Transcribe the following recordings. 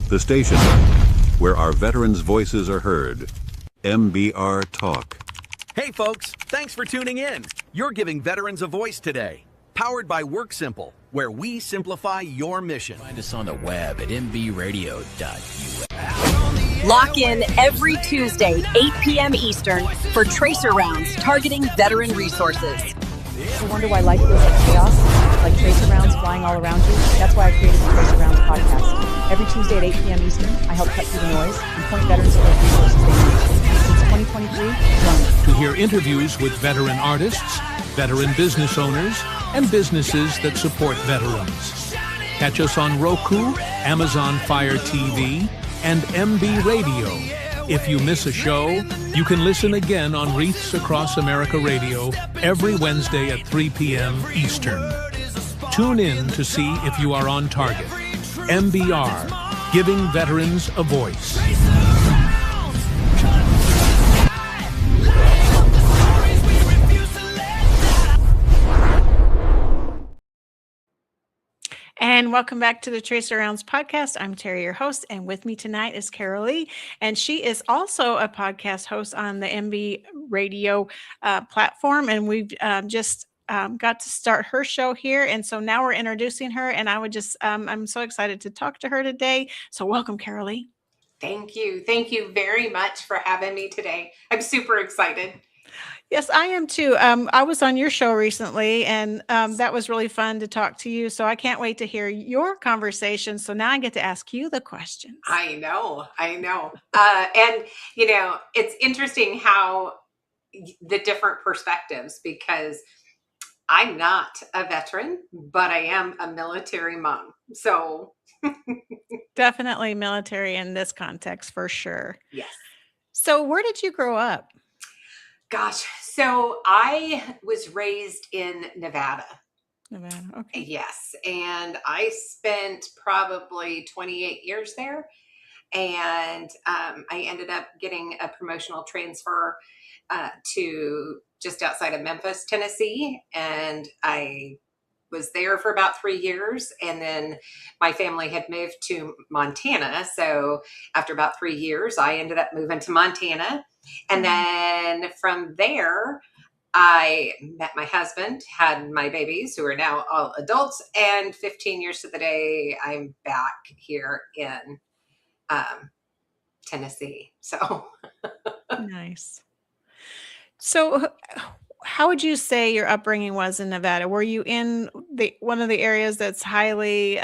The station where our veterans' voices are heard. MBR Talk. Hey folks, thanks for tuning in. You're giving veterans a voice today. Powered by WorkSimple, where we simplify your mission. Find us on the web at mbradio.us. Lock in every Tuesday, 8 p.m. Eastern, for Tracer Rounds targeting veteran resources. You wonder why life feels like chaos, like tracer rounds flying all around you? That's why I created the Tracer Rounds podcast. Every Tuesday at 8 p.m. Eastern, I help cut through the noise and point veterans to those resources they need. Since 2023, join us. To hear interviews with veteran artists, veteran business owners, and businesses that support veterans. Catch us on Roku, Amazon Fire TV, and MB Radio. If you miss a show, you can listen again on Wreaths Across America Radio every Wednesday at 3 p.m. Eastern. Tune in to see if you are on target. MBR, giving veterans a voice. And welcome back to the Tracer Rounds podcast. I'm Terri, your host, and with me tonight is Carolee, and she is also a podcast host on the MB Radio platform, and we've just got to start her show here, and so now we're introducing her, and I'm so excited to talk to her today. So welcome, Carolee. Thank you. Thank you very much for having me today. I'm super excited. Yes, I am too. I was on your show recently, and that was really fun to talk to you. So I can't wait to hear your conversation. So now I get to ask you the questions. I know. And, it's interesting how the different perspectives, because I'm not a veteran, but I am a military mom. So definitely military in this context for sure. Yes. So where did you grow up? Gosh, so I was raised in Nevada. Nevada, okay. Yes, and I spent probably 28 years there, and I ended up getting a promotional transfer to just outside of Memphis, Tennessee, and I was there for about 3 years, and then my family had moved to Montana, so after about 3 years, I ended up moving to Montana. And then from there, I met my husband, had my babies who are now all adults, and 15 years to the day, I'm back here in Tennessee. So nice. So how would you say your upbringing was in Nevada? Were you in one of the areas that's highly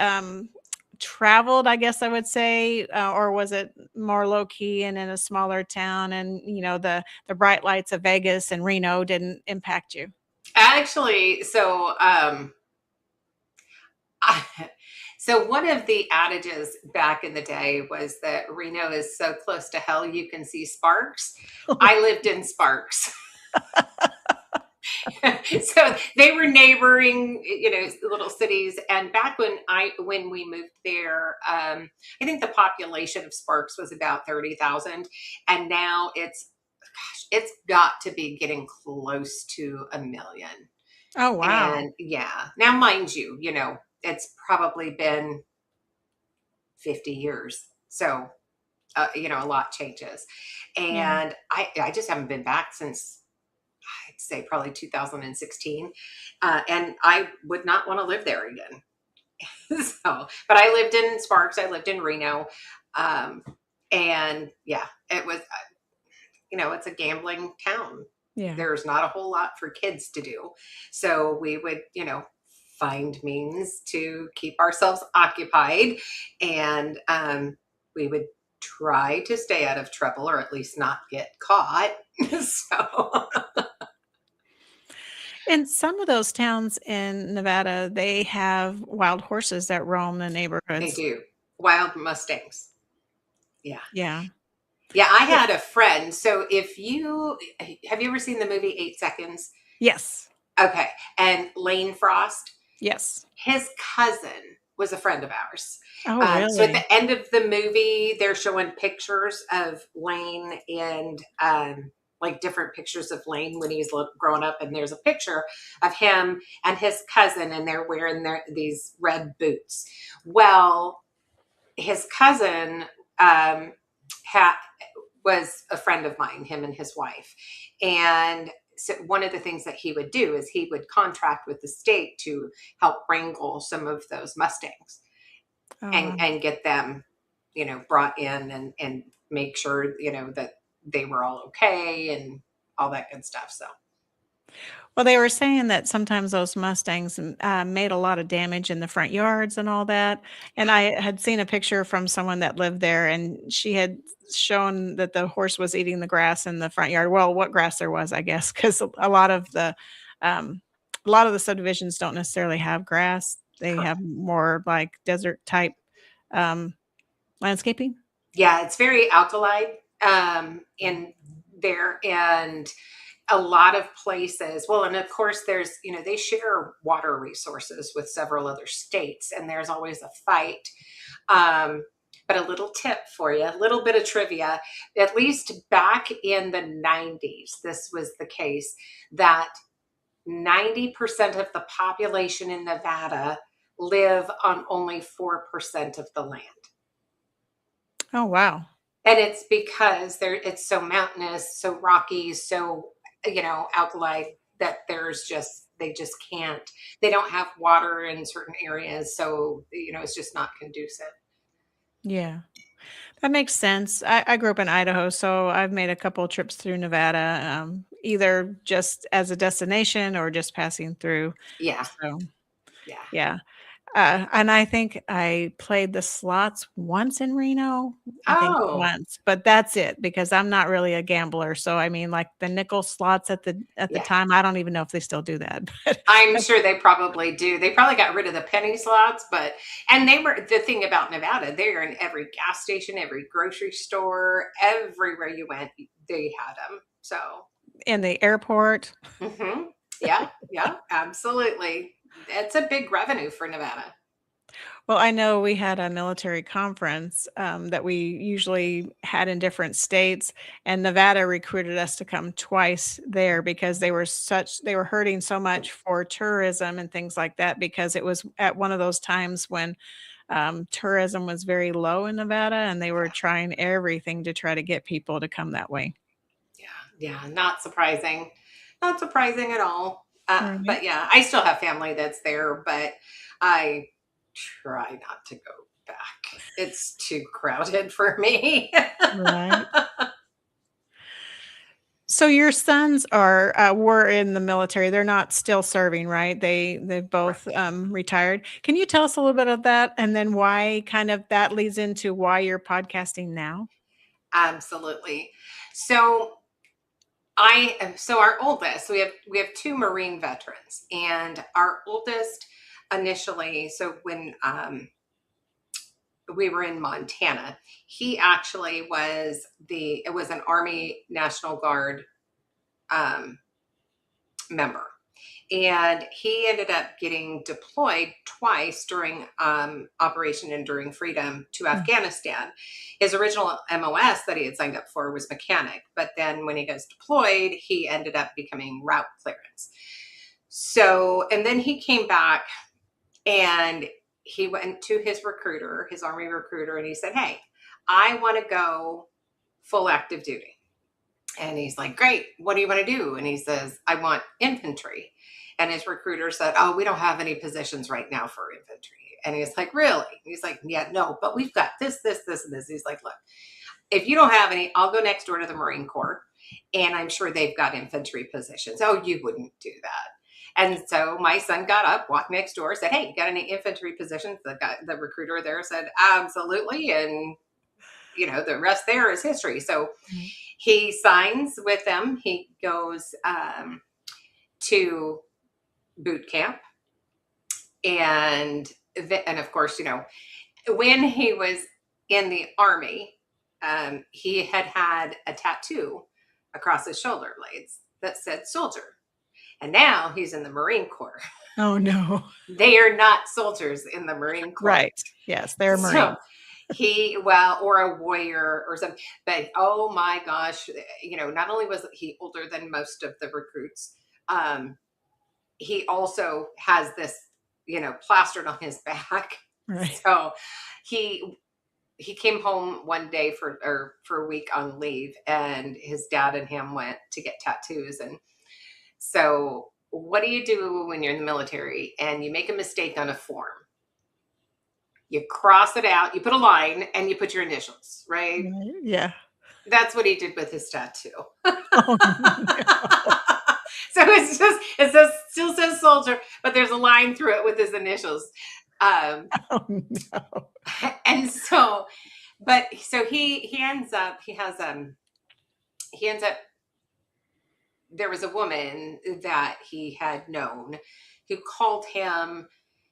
traveled, I guess I would say, or was it more low key and in a smaller town, and the bright lights of Vegas and Reno didn't impact you? Actually, so one of the adages back in the day was that Reno is so close to hell you can see sparks. I lived in Sparks. So they were neighboring, little cities. And back when we moved there, I think the population of Sparks was about 30,000, and now it's got to be getting close to 1 million. Oh wow! And yeah, now mind you, it's probably been 50 years, so a lot changes, and I just haven't been back since, I'd say probably 2016. And I would not want to live there again. But I lived in Sparks. I lived in Reno. And yeah, it was, it's a gambling town. Yeah. There's not a whole lot for kids to do. So we would, find means to keep ourselves occupied. And we would try to stay out of trouble, or at least not get caught. So in some of those towns in Nevada, they have wild horses that roam the neighborhoods. They do. Wild Mustangs. Yeah. Yeah. Yeah, I had a friend. So have you ever seen the movie 8 Seconds? Yes. Okay. And Lane Frost? Yes. His cousin was a friend of ours. Oh, really? So at the end of the movie, they're showing pictures of Lane and different pictures of Lane when he was growing up. And there's a picture of him and his cousin, and they're wearing these red boots. Well, his cousin was a friend of mine, him and his wife. And so one of the things that he would do is he would contract with the state to help wrangle some of those Mustangs and get them, brought in and make sure, that they were all okay and all that good stuff. So. Well, they were saying that sometimes those Mustangs made a lot of damage in the front yards and all that. And I had seen a picture from someone that lived there, and she had shown that the horse was eating the grass in the front yard. Well, what grass there was, I guess, because um, a lot of the subdivisions don't necessarily have grass. They have more like desert type um, landscaping. Yeah, it's very alkaline in there, and a lot of places. Well, and of course, there's they share water resources with several other states, and there's always a fight. But a little tip for you, a little bit of trivia. At least back in the 90s, this was the case that 90% of the population in Nevada live on only 4% of the land. Oh, wow. And it's because it's so mountainous, so rocky, so, alkali that they just can't, they don't have water in certain areas. So, it's just not conducive. Yeah. That makes sense. I grew up in Idaho, so I've made a couple of trips through Nevada, either just as a destination or just passing through. Yeah. So, Yeah. yeah. And I think I played the slots once in Reno. I think once, but that's it because I'm not really a gambler. So I mean, like the nickel slots at the time, I don't even know if they still do that. But I'm sure they probably do. They probably got rid of the penny slots, and they were, the thing about Nevada, they are in every gas station, every grocery store, everywhere you went, they had them. So in the airport. Mm-hmm. Yeah, absolutely. It's a big revenue for Nevada. Well, I know we had a military conference that we usually had in different states, and Nevada recruited us to come twice there because they were hurting so much for tourism and things like that, because it was at one of those times when tourism was very low in Nevada, and they were trying everything to try to get people to come that way. Yeah, not surprising. Not surprising at all. Right. But yeah, I still have family that's there, but I try not to go back. It's too crowded for me. Right. So your sons were in the military. They're not still serving, right? They both retired. Can you tell us a little bit of that, and then why kind of that leads into why you're podcasting now? Absolutely. So our oldest, we have two Marine veterans, and our oldest initially, so when we were in Montana, he actually was an Army National Guard member. And he ended up getting deployed twice during Operation Enduring Freedom to Afghanistan. His original MOS that he had signed up for was mechanic, but then when he goes deployed, he ended up becoming route clearance. So, and then he came back and he went to his recruiter, his Army recruiter, and he said, "Hey, I want to go full active duty." And he's like, "Great, what do you want to do?" And he says, "I want infantry." And his recruiter said, "Oh, we don't have any positions right now for infantry." And he's like, "Really?" And he's like, "Yeah, no, but we've got this, and this." He's like, "Look, if you don't have any, I'll go next door to the Marine Corps, and I'm sure they've got infantry positions." "Oh, you wouldn't do that." And so my son got up, walked next door, said, "Hey, you got any infantry positions?" The recruiter there said, "Absolutely." And, the rest there is history. So he signs with them. He goes to boot camp. And of course, when he was in the Army, he had a tattoo across his shoulder blades that said soldier. And now he's in the Marine Corps. Oh, no. They are not soldiers in the Marine Corps. Right. Yes, they're Marines. So or a warrior or something. But oh my gosh, not only was he older than most of the recruits, he also has this, plastered on his back. Right. So he he came home one day for a week on leave, and his dad and him went to get tattoos. And so what do you do when you're in the military and you make a mistake on a form? You cross it out, you put a line, and you put your initials, right? Yeah. That's what he did with his tattoo. Oh, no. So still says soldier, but there's a line through it with his initials. Oh, no. And so, but so he ends up, there was a woman that he had known who called him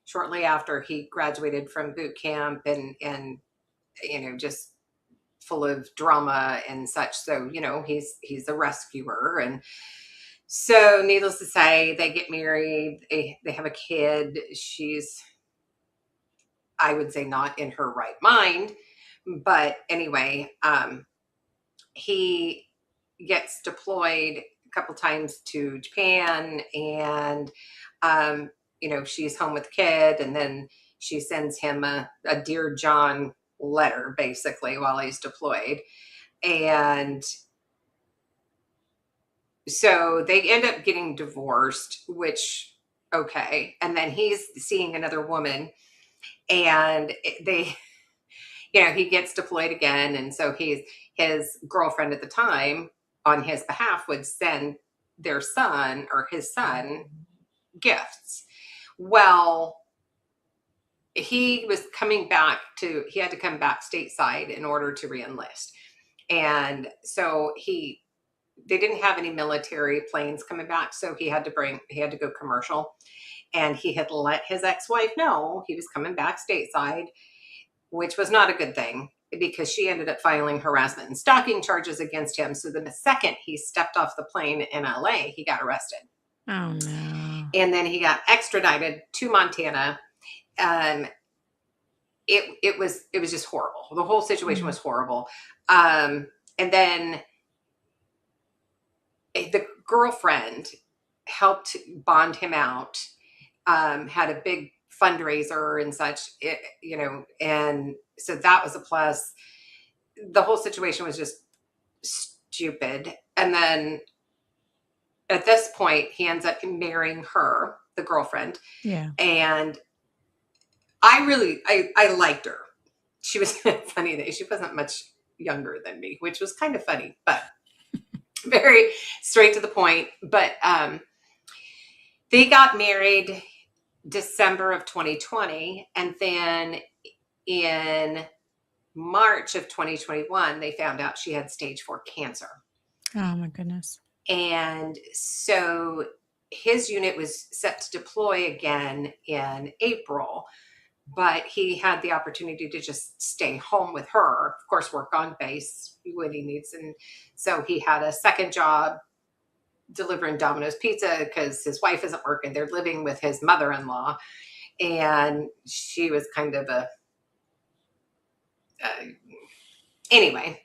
shortly after he graduated from boot camp, and just full of drama and such. So, he's a rescuer. And so needless to say, they get married, they have a kid. She's, I would say, not in her right mind, but anyway, he gets deployed a couple times to Japan, and she's home with the kid, and then she sends him a Dear John letter basically while he's deployed. And so they end up getting divorced, which, okay. And then he's seeing another woman, and he gets deployed again. And so his girlfriend at the time on his behalf would send their son, or his son, gifts. Well, he had to come back stateside in order to reenlist. And so they didn't have any military planes coming back. So he had to go commercial, and he had let his ex-wife know he was coming back stateside, which was not a good thing, because she ended up filing harassment and stalking charges against him. So the second he stepped off the plane in LA, he got arrested. Oh, no. And then he got extradited to Montana. It was just horrible. The whole situation was horrible. And then the girlfriend helped bond him out, had a big fundraiser and such, and so that was a plus. The whole situation was just stupid. And then at this point, he ends up marrying her, the girlfriend. Yeah. And I liked her. She was funny that she wasn't much younger than me, which was kind of funny, but very straight to the point. But they got married December of 2020. And then in March of 2021, they found out she had stage 4 cancer. Oh, my goodness. And so his unit was set to deploy again in April, but he had the opportunity to just stay home with her, of course, work on base when he needs. And so he had a second job delivering Domino's pizza because his wife isn't working. They're living with his mother-in-law, and she was kind of anyway.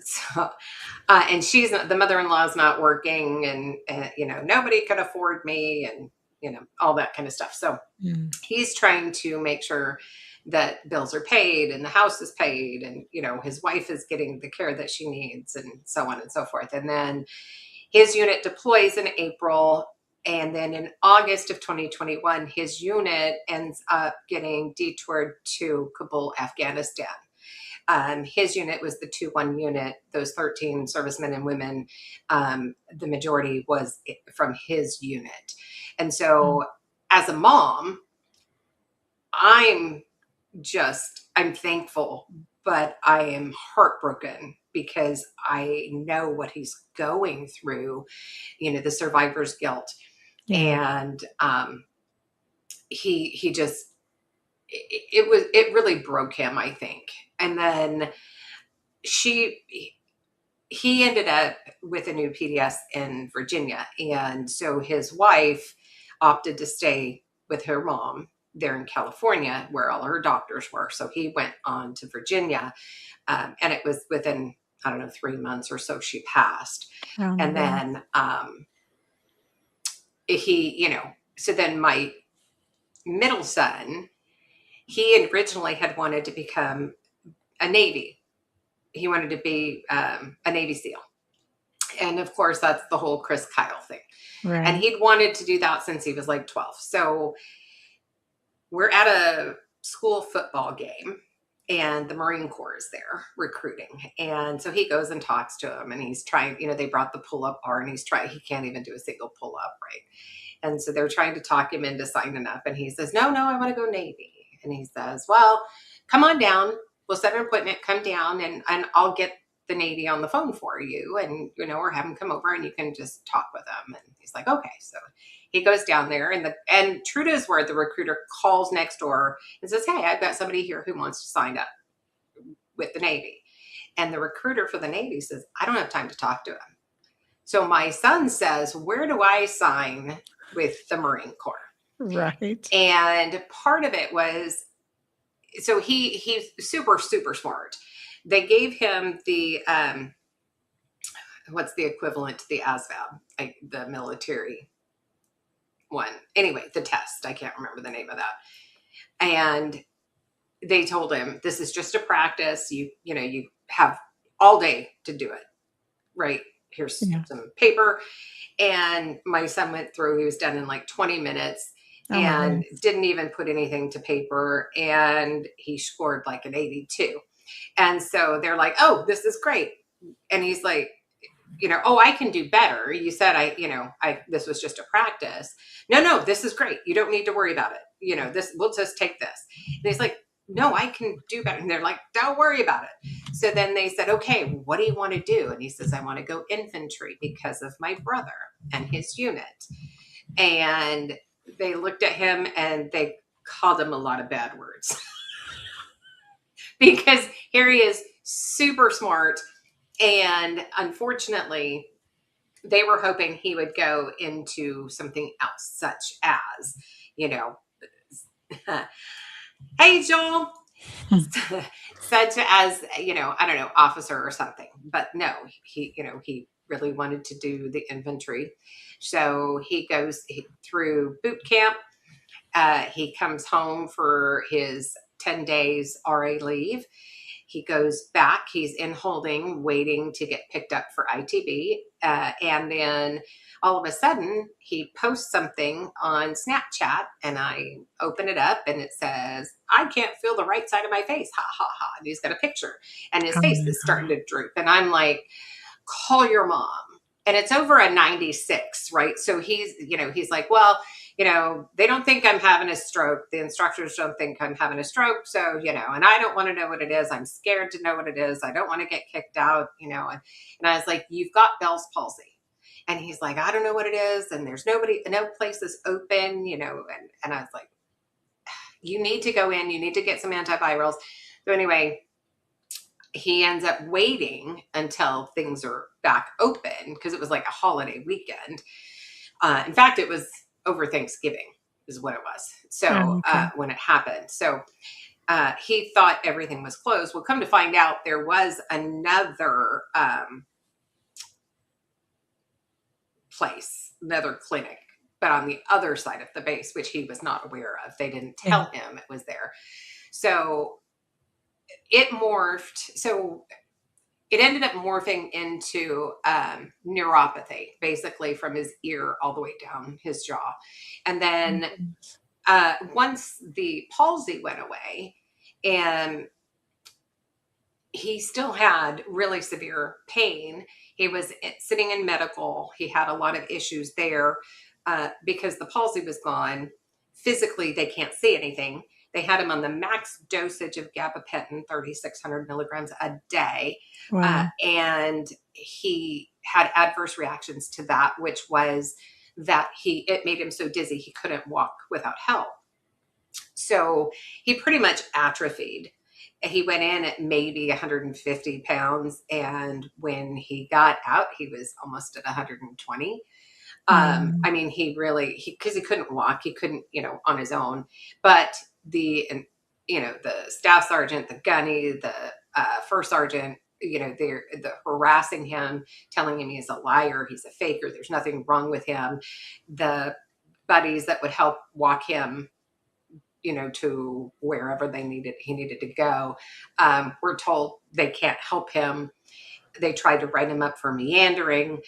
So, and the mother-in-law is not working, and nobody could afford me, and all that kind of stuff. So he's trying to make sure that bills are paid and the house is paid, and his wife is getting the care that she needs, and so on and so forth. And then his unit deploys in April, and then in August of 2021, his unit ends up getting detoured to Kabul, Afghanistan. His unit was the 2-1 unit. Those 13 servicemen and women, the majority was from his unit. And so as a mom, I'm thankful, but I am heartbroken because I know what he's going through, the survivor's guilt. Yeah. And he just, it really broke him, I think. And then he ended up with a new PDS in Virginia. And so his wife opted to stay with her mom there in California, where all her doctors were. So he went on to Virginia, and it was within, 3 months or so she passed. Oh, and then so then my middle son, he originally had wanted to become a Navy. He wanted to be a Navy SEAL. And of course, that's the whole Chris Kyle thing. Right. And he'd wanted to do that since he was like 12. So we're at a school football game, and the Marine Corps is there recruiting. And so he goes and talks to him, and he's trying, they brought the pull-up bar, and he can't even do a single pull-up, right? And so they're trying to talk him into signing up. And he says, no, I want to go Navy. And he says, well, come on down. We'll set an appointment, come down, and I'll get the Navy on the phone for you. And, or have him come over and you can just talk with them. And he's like, okay. So he goes down there, and true to his word, the recruiter calls next door and says, hey, I've got somebody here who wants to sign up with the Navy. And the recruiter for the Navy says, I don't have time to talk to him. So my son says, where do I sign with the Marine Corps? Right. And part of it was, so he's super, super smart. They gave him the, what's the equivalent to the ASVAB, the military one. Anyway, the test. I can't remember the name of that. And they told him, this is just a practice. You have all day to do it. Right. Here's some paper. And my son went through, he was done in like 20 minutes and didn't even put anything to paper. And he scored like an 82. And so they're like, oh, this is great. And he's like, oh, I can do better. You said this was just a practice. No, this is great. You don't need to worry about it. We'll just take this. And he's like, no, I can do better. And they're like, don't worry about it. So then they said, okay, what do you want to do? And he says, I want to go infantry because of my brother and his unit. And they looked at him and they called him a lot of bad words because here he is, super smart. And unfortunately, they were hoping he would go into something else, such as, hey, Joel, such as, I don't know, officer or something. But no, he really wanted to do the infantry. So he goes through boot camp. He comes home for his 10 days RA leave. He goes back. He's in holding, waiting to get picked up for ITB. And then all of a sudden, he posts something on Snapchat, and I open it up, and it says, I can't feel the right side of my face. Ha, ha, ha. And he's got a picture, and his face is starting to droop. And I'm like, call your mom. And it's over a 96, right? So he's like, well, they don't think I'm having a stroke. The instructors don't think I'm having a stroke. So, and I don't want to know what it is. I'm scared to know what it is. I don't want to get kicked out, and I was like, you've got Bell's palsy. And he's like, I don't know what it is. And there's no place is open, and I was like, you need to go in, you need to get some antivirals. So anyway, he ends up waiting until things are back open because it was like a holiday weekend. In fact, it was over Thanksgiving is what it was. So when it happened, so he thought everything was closed. Well, come to find out, there was another place, another clinic, but on the other side of the base, which he was not aware of. They didn't tell him it was there. So it morphed. So it ended up morphing into neuropathy, basically from his ear all the way down his jaw. And then once the palsy went away, and he still had really severe pain. He was sitting in medical. He had a lot of issues there because the palsy was gone. Physically, they can't see anything. They had him on the max dosage of gabapentin, 3,600 milligrams a day. Wow. And he had adverse reactions to that, which was that it made him so dizzy he couldn't walk without help. So he pretty much atrophied. He went in at maybe 150 pounds. And when he got out, he was almost at 120. I mean, because he couldn't walk, he couldn't, on his own, but the staff sergeant, the gunny, the first sergeant, they're harassing him, telling him he's a liar, he's a faker, there's nothing wrong with him. The buddies that would help walk him, to wherever he needed to go. We're told they can't help him. They tried to write him up for meandering.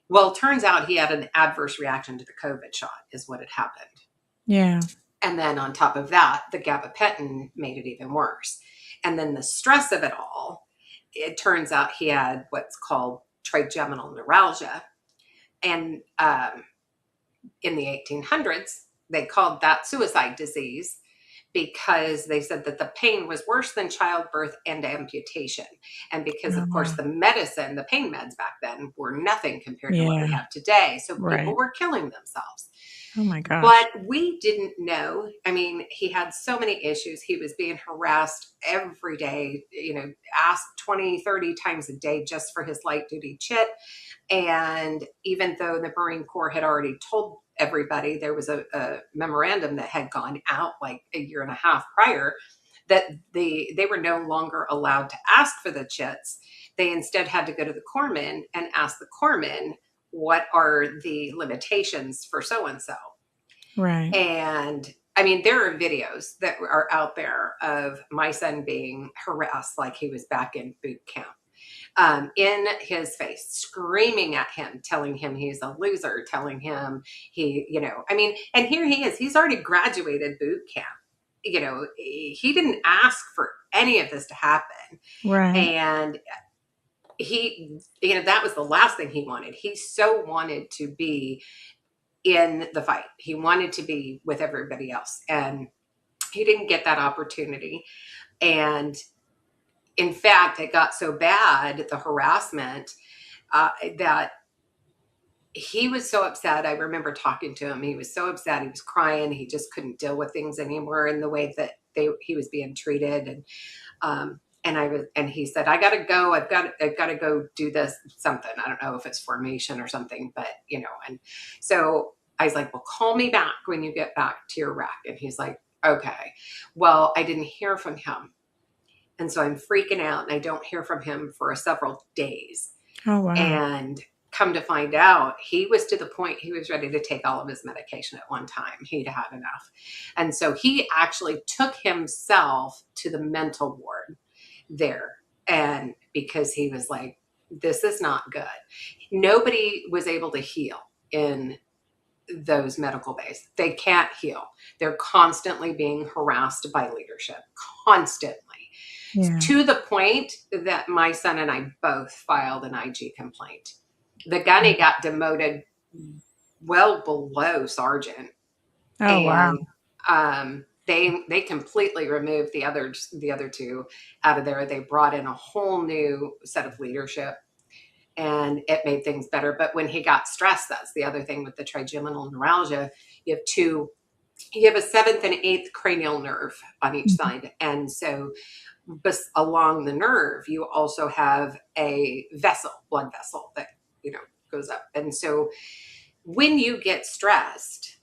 Well, it turns out he had an adverse reaction to the COVID shot is what had happened. Yeah. And then on top of that, the gabapentin made it even worse. And then the stress of it all, it turns out he had what's called trigeminal neuralgia. And in the 1800s, they called that suicide disease because they said that the pain was worse than childbirth and amputation. And because, of course, the pain meds back then were nothing compared to what we have today. So people were killing themselves. Oh my gosh. But we didn't know. I mean, he had so many issues. He was being harassed every day, asked 20, 30 times a day just for his light duty chit. And even though the Marine Corps had already told everybody, there was a memorandum that had gone out like a year and a half prior that they were no longer allowed to ask for the chits. They instead had to go to the corpsman and ask the corpsman, what are the limitations for so-and-so? Right. And I mean, there are videos that are out there of my son being harassed like he was back in boot camp. In his face, screaming at him, telling him he's a loser, telling him and here he is, he's already graduated boot camp. He didn't ask for any of this to happen. Right. And he, that was the last thing he wanted. He so wanted to be in the fight. He wanted to be with everybody else. And he didn't get that opportunity. And in fact, it got so bad, the harassment, that he was so upset. I remember talking to him. He was so upset. He was crying. He just couldn't deal with things anymore in the way that he was being treated. And he said, I got to go. I've got to go do this something. I don't know if it's formation or something, but and so I was like, well, call me back when you get back to your rack. And he's like, okay. Well, I didn't hear from him. And so I'm freaking out and I don't hear from him for several days. Oh, wow. And come to find out, he was to the point he was ready to take all of his medication at one time. He'd had enough. And so he actually took himself to the mental ward there. And because he was like, this is not good. Nobody was able to heal in those medical bays. They can't heal. They're constantly being harassed by leadership, constantly. Yeah. To the point that my son and I both filed an IG complaint. The gunny got demoted well below sergeant. Oh, wow. They completely removed the other two out of there. They brought in a whole new set of leadership, and it made things better. But when he got stressed, that's the other thing with the trigeminal neuralgia. You have a 7th and 8th cranial nerve on each side, and so along the nerve, you also have a blood vessel that goes up. And so when you get stressed,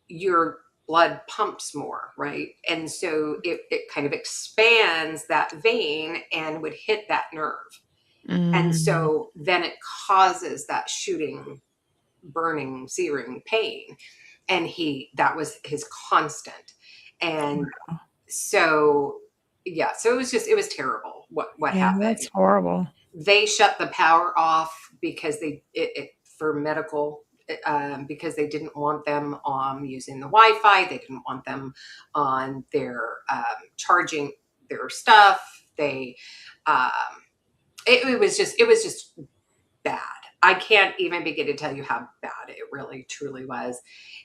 your blood pumps more, right? And so it kind of expands that vein and would hit that nerve. And so then it causes that shooting, burning, searing pain. And that was his constant. And so it was terrible what happened. That's horrible. They shut the power off because for medical, because they didn't want them using the Wi-Fi. They didn't want them on their charging their stuff. It was just bad. I can't even begin to tell you how bad it really truly was.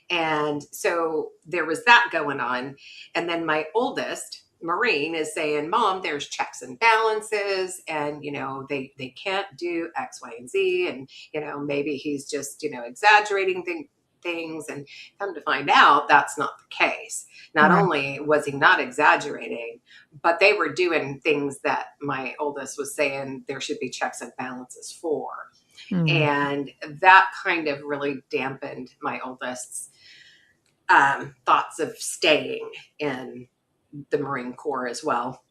And so there was that going on. And then my oldest Marine is saying, Mom, there's checks and balances, and they can't do X, Y, and Z, and maybe he's just exaggerating things. And come to find out, that's not the case. Not only was he not exaggerating, but they were doing things that my oldest was saying there should be checks and balances for. And that kind of really dampened my oldest's thoughts of staying in the Marine Corps as well.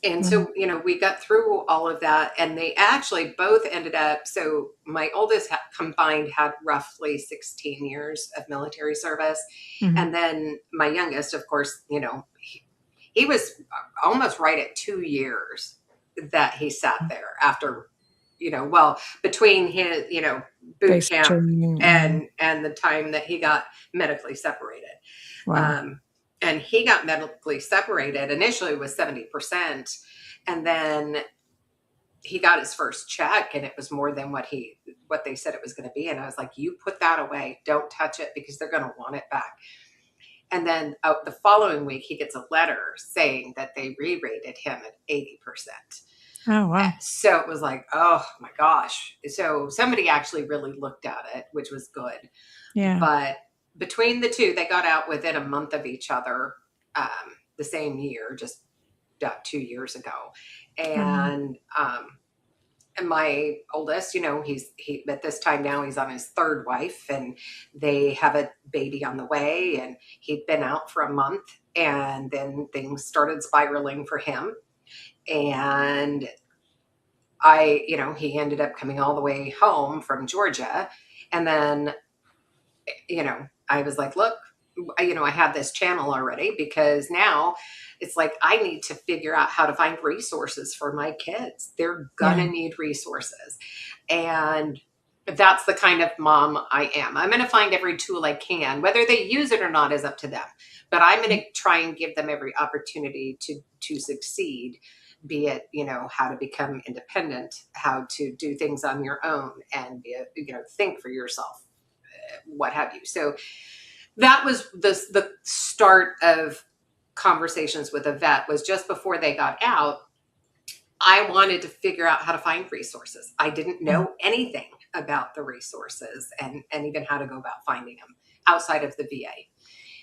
And so, we got through all of that, and they actually both ended up. So, my oldest combined had roughly 16 years of military service. And then my youngest, of course, he was almost right at 2 years that he sat there after, between his, boot camp and the time that he got medically separated. Wow. And he got medically separated initially with 70%. And then he got his first check, and it was more than what they said it was going to be. And I was like, you put that away. Don't touch it, because they're going to want it back. And then the following week, he gets a letter saying that they re-rated him at 80%. Oh, wow. So it was like, oh my gosh. So somebody actually really looked at it, which was good. Yeah. But between the two, they got out within a month of each other, the same year, just about 2 years ago. And my oldest, he at this time now he's on his third wife, and they have a baby on the way, and he'd been out for a month, and then things started spiraling for him. And he ended up coming all the way home from Georgia. And then, I was like, look, I have this channel already, because now it's like, I need to figure out how to find resources for my kids. They're gonna need resources. And that's the kind of mom I am. I'm going to find every tool I can. Whether they use it or not is up to them. But I'm going to try and give them every opportunity to succeed, be it, how to become independent, how to do things on your own, and, think for yourself, what have you. So that was the start of Conversations with a Vet. Was just before they got out. I wanted to figure out how to find resources. I didn't know anything about the resources and even how to go about finding them outside of the VA.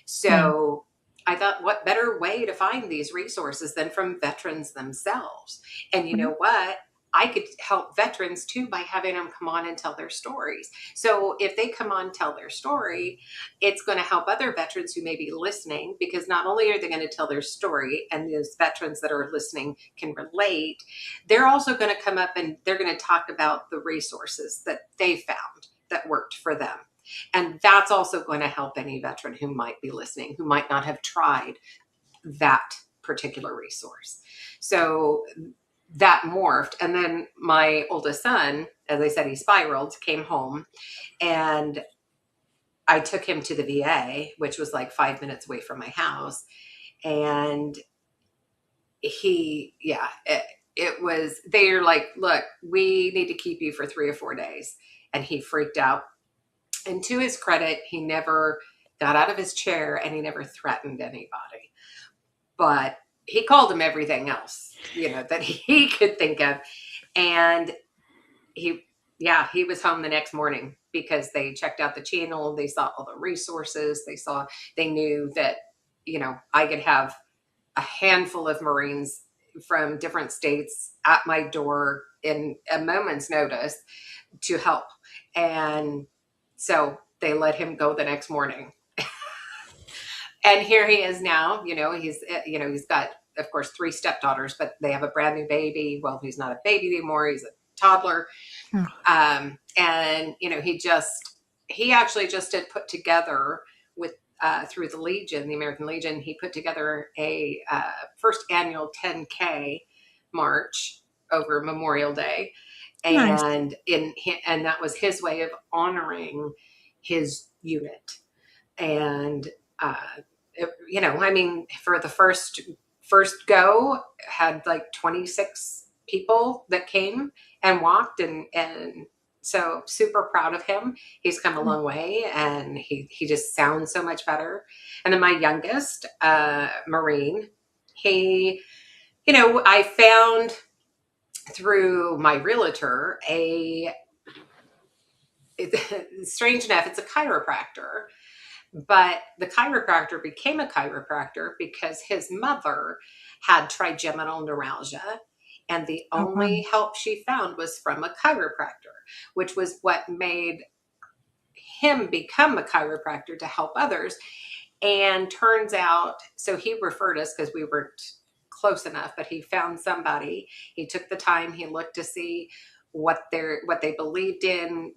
So I thought, what better way to find these resources than from veterans themselves? And you know what? I could help veterans too by having them come on and tell their stories. So if they come on and tell their story, it's going to help other veterans who may be listening, because not only are they going to tell their story and those veterans that are listening can relate, they're also going to come up and they're going to talk about the resources that they found that worked for them. And that's also going to help any veteran who might be listening, who might not have tried that particular resource. So that morphed. And then my oldest son, as I said, he spiraled, came home, and I took him to the VA, which was like 5 minutes away from my house. And it was, they're like, look, we need to keep you for 3 or 4 days. And he freaked out. And to his credit, he never got out of his chair, and he never threatened anybody. But he called him everything else, that he could think of. And he was home the next morning, because they checked out the channel. They saw all the resources. They knew that, I could have a handful of Marines from different states at my door in a moment's notice to help. And so they let him go the next morning. And here he is now. He's got, of course, 3 stepdaughters, but they have a brand new baby. Well, he's not a baby anymore. He's a toddler. And, he actually just did put together with, through the Legion, the American Legion, he put together a first annual 10K march over Memorial Day. And and that was his way of honoring his unit. And, for the first go, had like 26 people that came and walked, and so super proud of him. He's come a long way, and he just sounds so much better. And then my youngest, Marine, he, I found through my realtor strange enough, it's a chiropractor. But the chiropractor became a chiropractor because his mother had trigeminal neuralgia, and the only help she found was from a chiropractor, which was what made him become a chiropractor to help others. And turns out, so he referred us, because we weren't close enough, but he found somebody. He took the time. He looked to see what they believed in,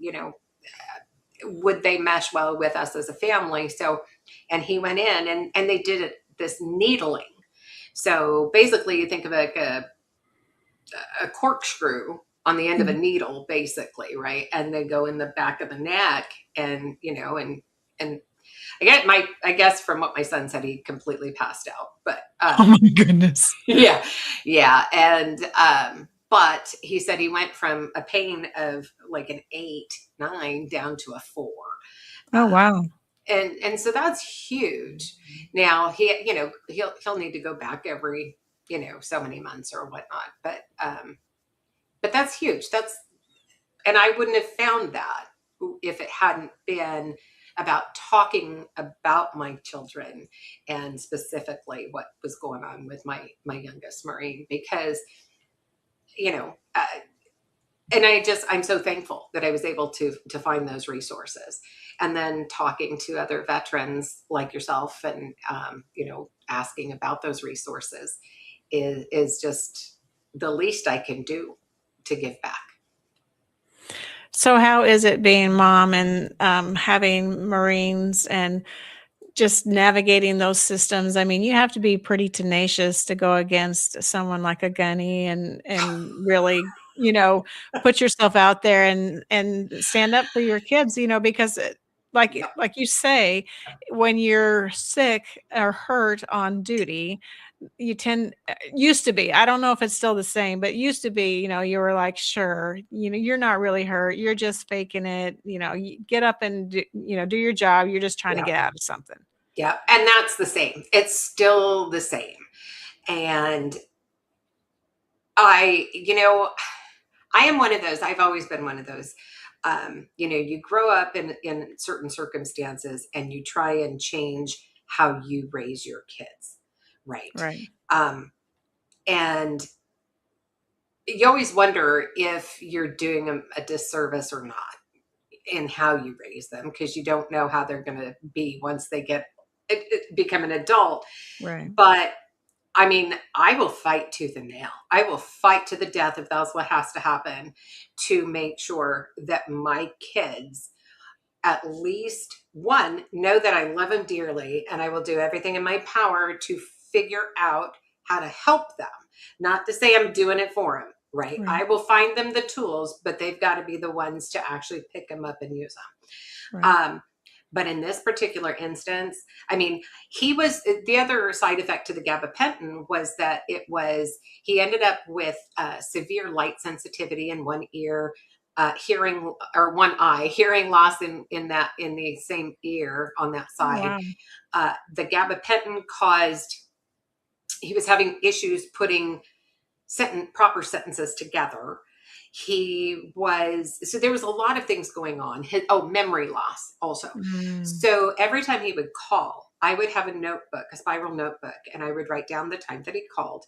would they mesh well with us as a family? So, and he went in and they did this needling. So basically you think of like a corkscrew on the end of a needle, basically, right? And they go in the back of the neck and, and I guess from what my son said, he completely passed out, but, Oh my goodness. yeah. Yeah. And, but he said he went from a pain of like an 8, 9 down to a 4. Oh, wow. And so that's huge. Now he'll need to go back every, so many months or whatnot, but that's huge. And I wouldn't have found that if it hadn't been about talking about my children and specifically what was going on with my youngest Marine, because, and I'm so thankful that I was able to find those resources. And then talking to other veterans like yourself and, asking about those resources is just the least I can do to give back. So how is it being mom and having Marines and just navigating those systems? I mean, you have to be pretty tenacious to go against someone like a gunny and really, put yourself out there and stand up for your kids, because like you say, when you're sick or hurt on duty, you used to be, I don't know if it's still the same, but used to be, you were like, sure, you're not really hurt. You're just faking it. You get up and do your job. You're just trying to get out of something. Yeah. And that's the same. It's still the same. And I am one of those, I've always been one of those, you grow up in certain circumstances and you try and change how you raise your kids. Right. Right. And you always wonder if you're doing them a disservice or not in how you raise them, because you don't know how they're going to be once they become an adult. Right. But I mean, I will fight tooth and nail. I will fight to the death if that's what has to happen to make sure that my kids, at least one, know that I love them dearly and I will do everything in my power to figure out how to help them. Not to say I'm doing it for them, right? I will find them the tools, but they've got to be the ones to actually pick them up and use them. Right. But in this particular instance, I mean, the other side effect to the gabapentin was that he ended up with severe light sensitivity in one ear, hearing, or one eye, hearing loss in the same ear on that side. Wow. The gabapentin he was having issues putting proper sentences together. So there was a lot of things going on. Memory loss also. So every time he would call, I would have a spiral notebook, and I would write down the time that he called.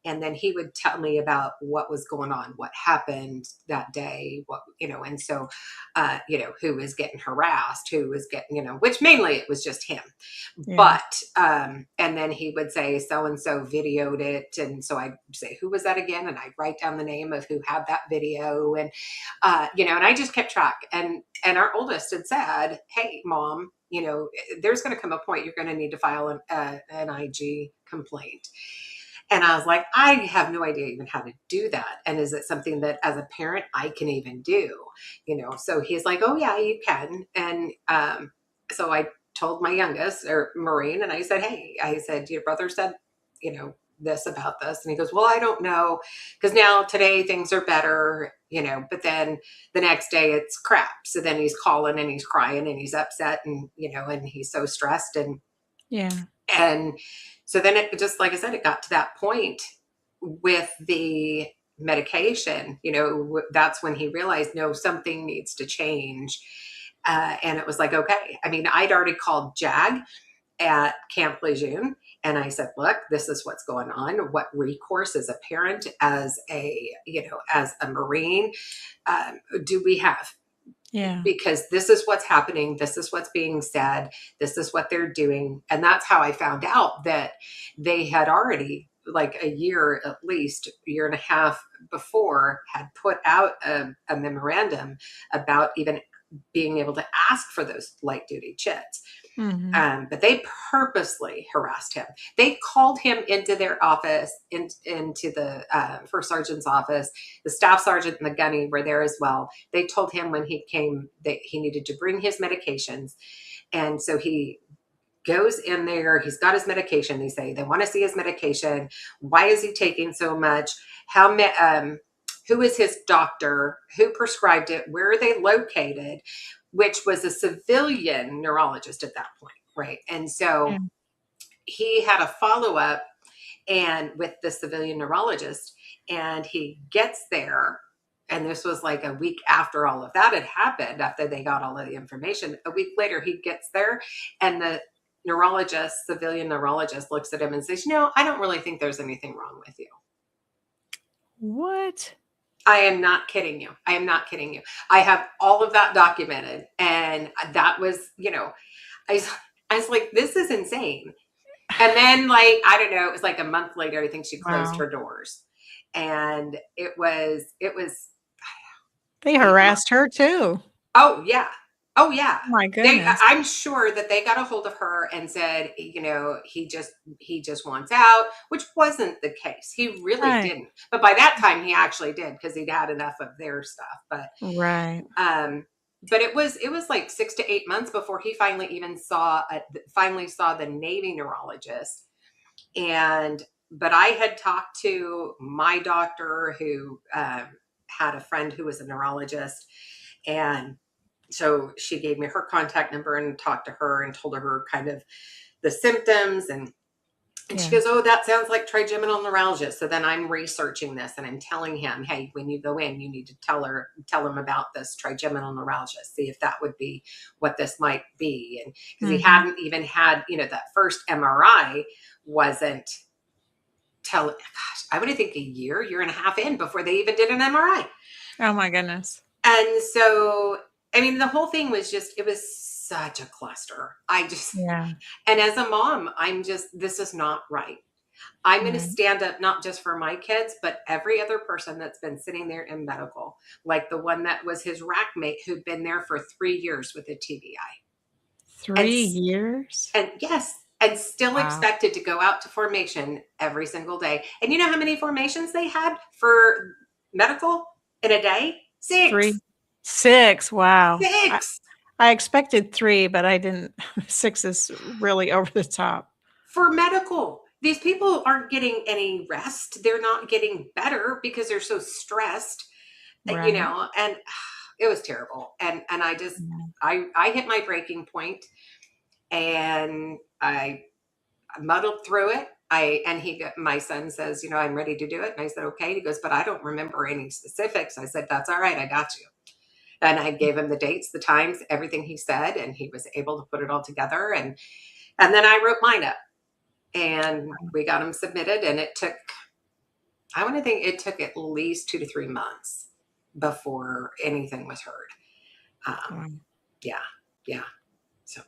And then he would tell me about what was going on, what happened that day, and so, who was getting harassed, who was getting, which mainly it was just him. Yeah. But, and then he would say, so-and-so videoed it. And so I'd say, who was that again? And I'd write down the name of who had that video. And, and I just kept track. And our oldest had said, hey, Mom, there's going to come a point you're going to need to file an IG complaint. And I was like, I have no idea even how to do that. And is it something that as a parent I can even do? So he's like, oh yeah, you can. And so I told my youngest, or Marine, and I said, hey, your brother said, this about this. And he goes, well, I don't know. Because now today things are better, but then the next day it's crap. So then he's calling and he's crying and he's upset and, and he's so stressed. And yeah. And so then it just, like I said, it got to that point with the medication, that's when he realized, no, something needs to change. And it was like, okay. I mean, I'd already called JAG at Camp Lejeune. And I said, look, this is what's going on. What recourse as a parent, as a Marine, do we have? Yeah. Because this is what's happening. This is what's being said. This is what they're doing. And that's how I found out that they had already like a year, at least year and a half before, had put out a memorandum about even being able to ask for those light duty chits. But they purposely harassed him. They called him into their office, into the first sergeant's office. The staff sergeant and the gunny were there as well. They told him when he came that he needed to bring his medications. And so he goes in there. He's got his medication. They say they want to see his medication. Why is he taking so much? Who is his doctor? Who prescribed it? Where are they located? Which was a civilian neurologist at that point, right? And so he had a follow-up and with the civilian neurologist, and he gets there, and this was like a week after all of that had happened, after they got all of the information. A week later, he gets there, and the civilian neurologist looks at him and says, I don't really think there's anything wrong with you. What? I am not kidding you. I am not kidding you. I have all of that documented. And that was, I was like, this is insane. And then I don't know, it was like a month later, I think she closed her doors. And it was, they harassed her too. Oh yeah. Oh yeah. My goodness. I'm sure that they got a hold of her and said, he just wants out, which wasn't the case. He really didn't. But by that time he actually did, because he'd had enough of their stuff. But but it was like 6 to 8 months before he finally even saw the Navy neurologist. But I had talked to my doctor who had a friend who was a neurologist, and so she gave me her contact number and talked to her and told her kind of the symptoms. And she goes, oh, that sounds like trigeminal neuralgia. So then I'm researching this and I'm telling him, hey, when you go in, you need to tell him about this trigeminal neuralgia, see if that would be what this might be. And because he hadn't even had, that first MRI wasn't I would think a year and a half in before they even did an MRI. Oh my goodness. And so, I mean, the whole thing was it was such a cluster. And as a mom, this is not right. I'm going to stand up, not just for my kids, but every other person that's been sitting there in medical, like the one that was his rack mate who'd been there for 3 years with a TBI. 3 years? And yes, and still expected to go out to formation every single day. And you know how many formations they had for medical in a day? 6. 6. Wow. 6. I expected 3, but I didn't. 6 is really over the top. For medical, these people aren't getting any rest. They're not getting better because they're so stressed, and it was terrible. And I just, I hit my breaking point, and I muddled through it. My son says, I'm ready to do it. And I said, okay. He goes, but I don't remember any specifics. I said, that's all right. I got you. And I gave him the dates, the times, everything he said, and he was able to put it all together. And then I wrote mine up, and we got them submitted. And it took at least 2 to 3 months before anything was heard. Yeah. So.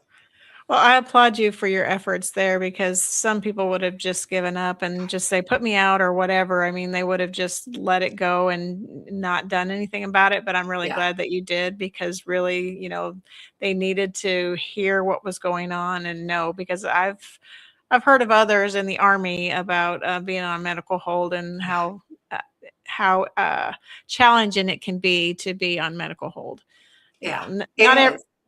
Well, I applaud you for your efforts there, because some people would have just given up and just say, put me out or whatever. I mean, they would have just let it go and not done anything about it. But I'm really glad that you did, because really, they needed to hear what was going on and know, because I've heard of others in the Army about being on medical hold and how challenging it can be to be on medical hold.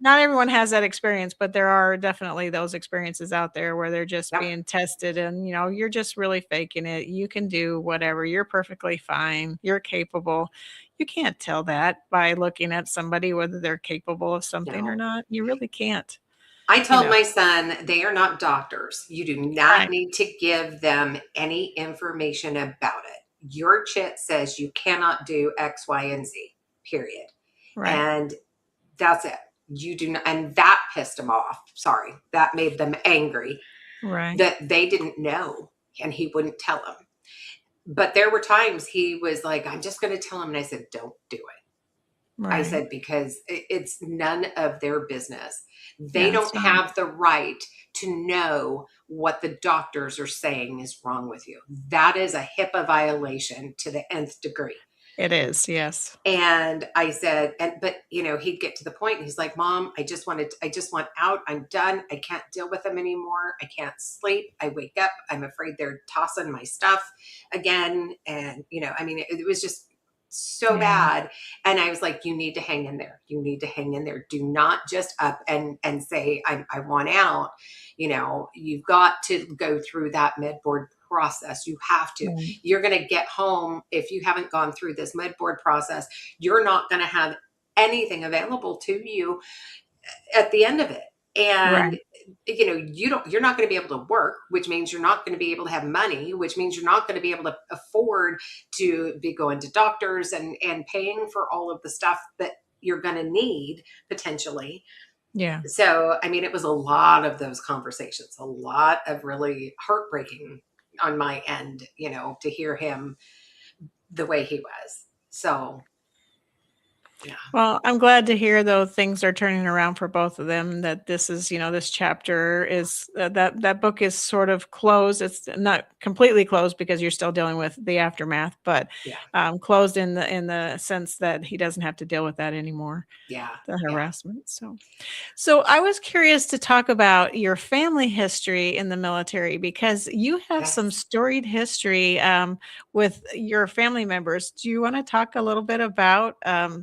Not everyone has that experience, but there are definitely those experiences out there where they're just being tested, and you're just really faking it. You can do whatever. You're perfectly fine. You're capable. You can't tell that by looking at somebody whether they're capable of something or not. You really can't. I told my son, they are not doctors. You do not need to give them any information about it. Your chit says you cannot do X, Y, and Z, period. Right. And that's it. You do not, and that pissed him off. Sorry. That made them angry. Right. That they didn't know, and he wouldn't tell them. But there were times he was like, I'm just going to tell him. And I said, don't do it. I Right. said, because it's none of their business. They Yeah, it's don't not. have the right to know what the doctors are saying is wrong with you. That is a HIPAA violation to the nth degree. It is, yes. And I said, but he'd get to the point and he's like, Mom, I just want out. I'm done. I can't deal with them anymore. I can't sleep. I wake up. I'm afraid they're tossing my stuff again. And, it was just so Yeah. bad. And I was like, you need to hang in there. You need to hang in there. Do not just up and say, I want out. You've got to go through that med board process. You have to. Right. You're going to get home. If you haven't gone through this med board process, you're not going to have anything available to you at the end of it. And, Right. you're not going to be able to work, which means you're not going to be able to have money, which means you're not going to be able to afford to be going to doctors and paying for all of the stuff that you're going to need potentially. Yeah. So, it was a lot of those conversations, a lot of really heartbreaking on my end, to hear him the way he was. So, yeah. Well, I'm glad to hear though things are turning around for both of them. That this is, this chapter is that book is sort of closed. It's not completely closed because you're still dealing with the aftermath, but Yeah. closed in the sense that he doesn't have to deal with that anymore. Yeah. The Yeah. harassment. So I was curious to talk about your family history in the military because you have some Yes. storied history with your family members. Do you want to talk a little bit about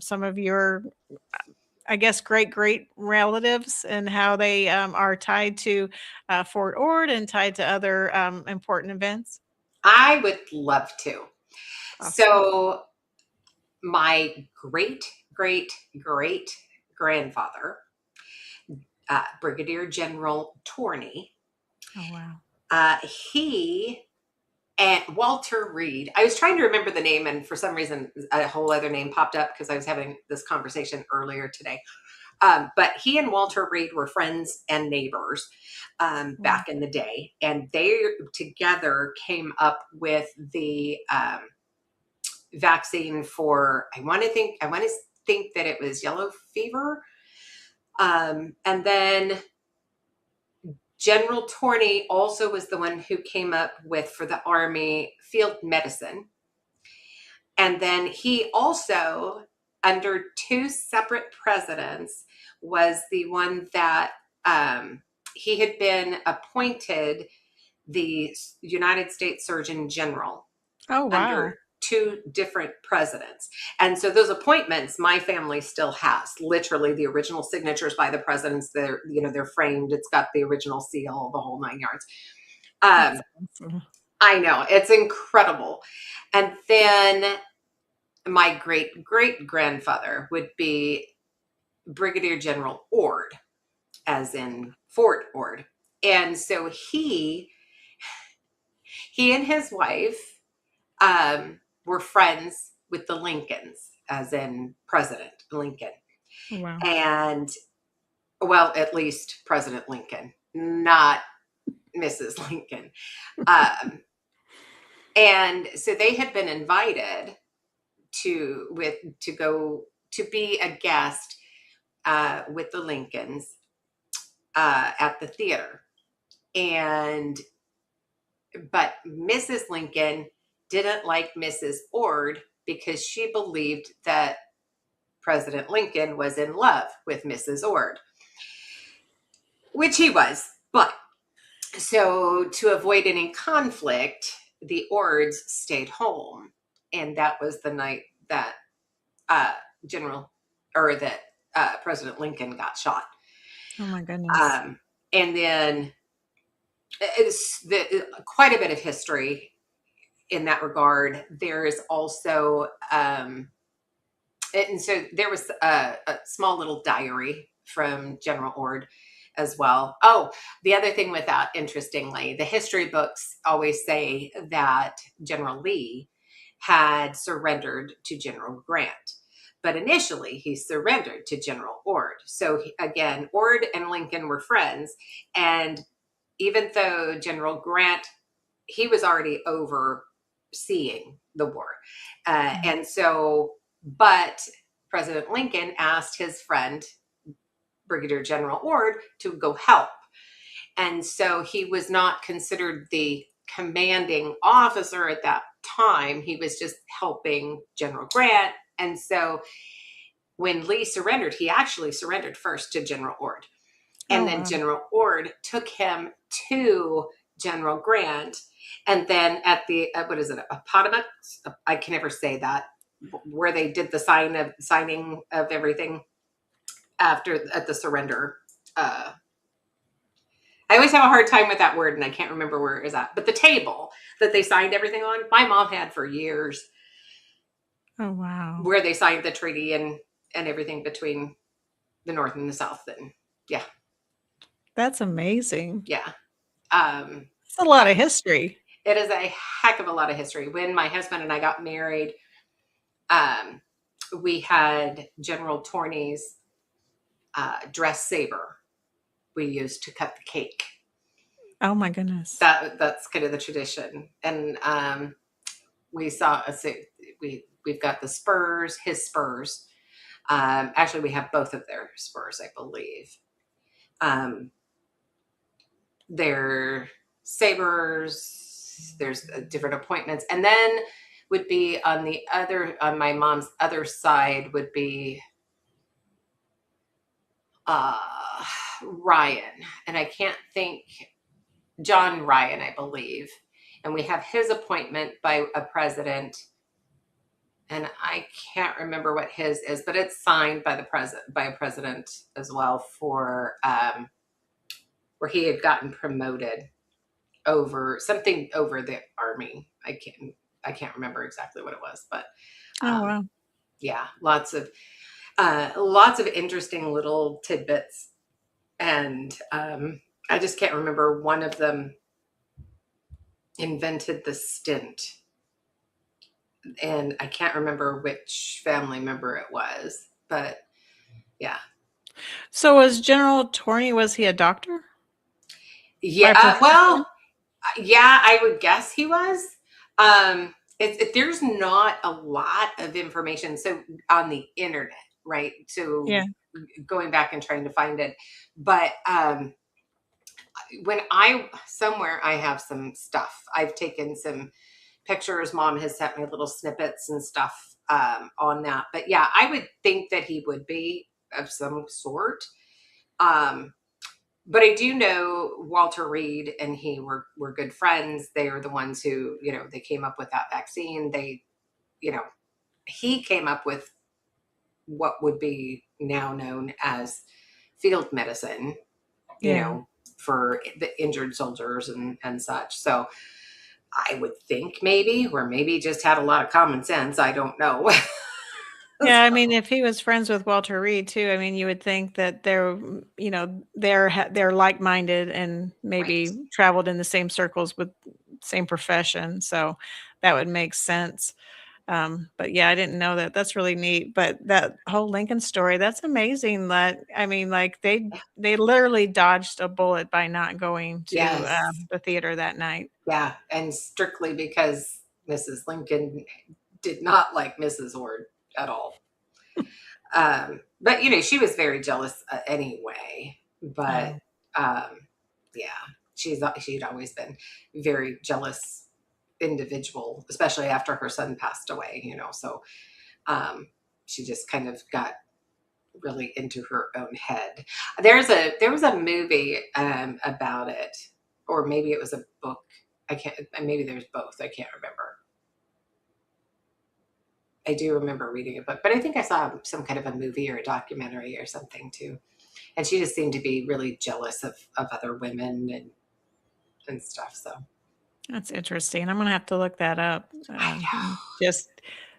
some of your, I guess, great relatives and how they are tied to Fort Ord and tied to other important events? I would love to. Awesome. So, my great grandfather, Brigadier General Torney, Oh, wow. he and Walter Reed. I was trying to remember the name, and for some reason, a whole other name popped up because I was having this conversation earlier today. But he and Walter Reed were friends and neighbors back in the day, and they together came up with the vaccine for. I want to think that it was yellow fever, and then General Torney also was the one who came up with for the Army field medicine. And then he also, under two separate presidents, was the one that he had been appointed the United States Surgeon General Oh, wow. under two different presidents. And so those appointments, my family still has literally the original signatures by the presidents. They're framed. It's got the original seal, the whole 9 yards. That's awesome. I know, it's incredible. And then my great grandfather would be Brigadier General Ord, as in Fort Ord. And so he and his wife were friends with the Lincolns, as in President Lincoln. Wow. And, well, at least President Lincoln, not Mrs. Lincoln. And so they had been invited to go to be a guest with the Lincolns at the theater. But Mrs. Lincoln didn't like Mrs. Ord because she believed that President Lincoln was in love with Mrs. Ord, which he was. But so to avoid any conflict, the Ords stayed home. And that was the night that President Lincoln got shot. Oh, my goodness. And then it's quite a bit of history in that regard. There is also, and so there was a small little diary from General Ord as well. Oh, the other thing with that, interestingly, the history books always say that General Lee had surrendered to General Grant. But initially, he surrendered to General Ord. So again, Ord and Lincoln were friends. And even though General Grant, he was already overseeing the war. And so, but President Lincoln asked his friend, Brigadier General Ord, to go help. And so he was not considered the commanding officer at that time. He was just helping General Grant. And so when Lee surrendered, he actually surrendered first to General Ord. And then General Ord took him to General Grant. And then at the, what is it, Appomattox? I can never say that, where they did the signing of everything at the surrender. I always have a hard time with that word, and I can't remember where it is at. But the table that they signed everything on, my mom had for years. Oh, wow. Where they signed the treaty and everything between the North and the South. And yeah. That's amazing. Yeah. It's a lot of history. It is a heck of a lot of history. When my husband and I got married, we had General Torney's dress saber we used to cut the cake. Oh my goodness. That's kind of the tradition. And we've got the spurs, his spurs. Actually, we have both of their spurs, I believe. Their sabers, there's different appointments. And then would be on my mom's other side would be Ryan. And I can't think, John Ryan, I believe. And we have his appointment by a president. And I can't remember what his is, but it's signed by a president as well for where he had gotten promoted over the Army. I can't remember exactly what it was, but wow. Yeah, lots of interesting little tidbits, and I just can't remember. One of them invented the stint, and I can't remember which family member it was, but yeah. So was General Torney, was he a doctor? Yeah, well, yeah, I would guess he was. There's not a lot of information on the internet, right? So yeah, going back and trying to find it, but when I have some stuff. I've taken some pictures. Mom has sent me little snippets and stuff on that. But yeah, I would think that he would be of some sort. But I do know Walter Reed and he were good friends. They are the ones who, they came up with that vaccine. He came up with what would be now known as field medicine, for the injured soldiers and such. So I would think maybe just had a lot of common sense. I don't know. Yeah, I mean, if he was friends with Walter Reed too, I mean, you would think that they're like-minded and maybe Right. traveled in the same circles with same profession. So that would make sense. But yeah, I didn't know that. That's really neat. But that whole Lincoln story, that's amazing. That, I mean, like they literally dodged a bullet by not going to Yes. the theater that night. Yeah, and strictly because Mrs. Lincoln did not like Mrs. Ord at all. But she was very jealous anyway. But yeah, she'd always been very jealous individual, especially after her son passed away. So she just kind of got really into her own head. There was a movie about it, or maybe it was a book. Maybe there's both. I can't remember. I do remember reading a book, but I think I saw some kind of a movie or a documentary or something too. And she just seemed to be really jealous of other women and stuff. So That's interesting. I'm gonna have to look that up. I know. Just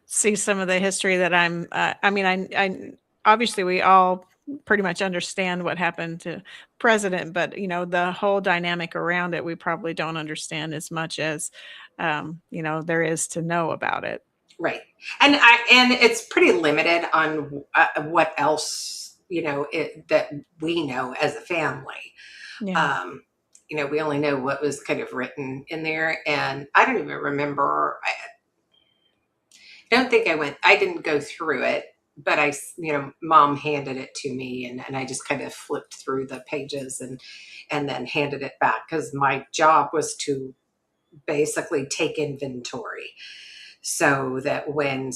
see some of the history that I obviously we all pretty much understand what happened to president, but the whole dynamic around it, we probably don't understand as much as there is to know about it. Right. And it's pretty limited on what else, that we know as a family. Yeah. We only know what was kind of written in there. And I don't even remember. I don't think I didn't go through it. but Mom handed it to me, and I just kind of flipped through the pages and then handed it back, because my job was to basically take inventory, so that when,